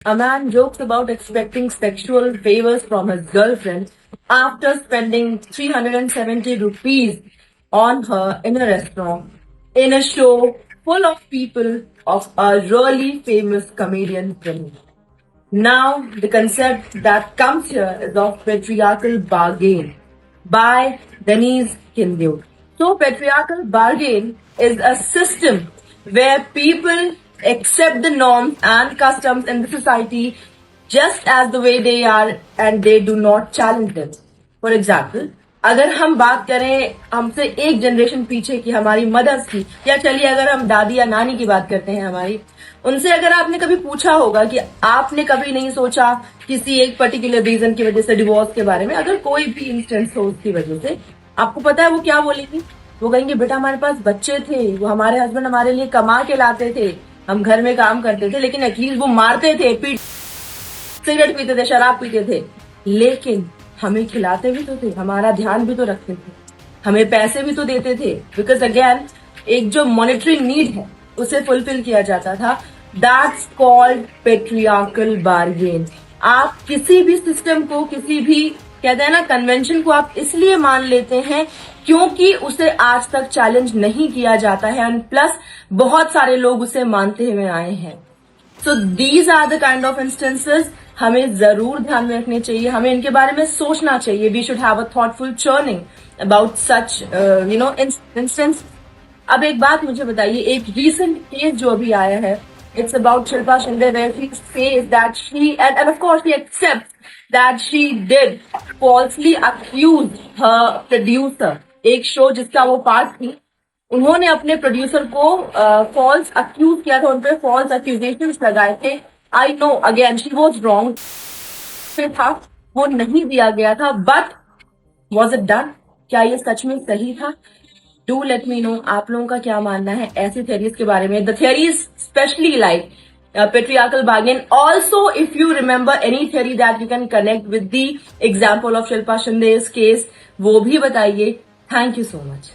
A man jokes about expecting sexual favors from his girlfriend after spending 370 rupees on her in a restaurant in a show full of people of a really famous comedian friend. Now, the concept that comes here is of patriarchal bargain by Denise Kindew. So, patriarchal bargain is a system where people accept the norms and customs in the society just as the way they are and they do not challenge them. For example, अगर हम बात करें हमसे एक generation पीछे की हमारी mother's की, या चलिए अगर हम दादी या नानी की बात करते हैं हमारी, उनसे अगर आपने कभी पूछा होगा कि आपने कभी नहीं सोचा किसी एक पर्टिकुलर रीजन की वजह से डिवोर्स के बारे में, अगर कोई भी इंस्टेंस हो उसकी वजह से, आपको पता है वो क्या बोलेंगी? वो कहेंगे बेटा हमारे पास बच्चे थे, वो हमारे हस्बैंड हमारे लिए कमा के लाते थे, हम घर में काम करते थे, लेकिन एटलीस्ट वो मारते थे, सिगरेट पीते थे, शराब पीते थे, लेकिन हमें खिलाते भी तो थे, हमारा ध्यान भी तो रखते थे, हमें पैसे भी तो देते थे, बिकॉज अगेन एक जो मॉनिटरी नीड है उसे फुलफिल किया जाता था. That's called patriarchal bargain. आप किसी भी सिस्टम को, किसी भी कहते हैं ना कन्वेंशन को आप इसलिए मान लेते हैं क्योंकि उसे आज तक चैलेंज नहीं किया जाता है, एंड प्लस बहुत सारे लोग उसे मानते हुए आए हैं. So these are the kind of instances हमें जरूर ध्यान में रखने चाहिए, हमें इनके बारे में सोचना चाहिए. We should have a thoughtful churning about such instance. अब एक बात मुझे बताइए, एक रीसेंट केस जो अभी आया है, it's about Shilpa Shinde, where she says that she and of course she accepts that she did falsely accuse her producer. एक शो जिसका वो पार्ट थी, उन्होंने अपने प्रोड्यूसर को फॉल्स अक्यूज किया था, उन पे फॉल्स अक्यूजेशन लगाए थे. I know again she was wrong था, वो नहीं दिया गया था, बट वॉज इट डन? क्या ये सच में सही था? डू लेट मी नो आप लोगों का क्या मानना है ऐसी थ्योरीज के बारे में. The theories specially like patriarchal bargain. Also, if you remember any theory that you can connect with the example of Shilpa Shinde's case, वो भी बताइए. Thank you so much.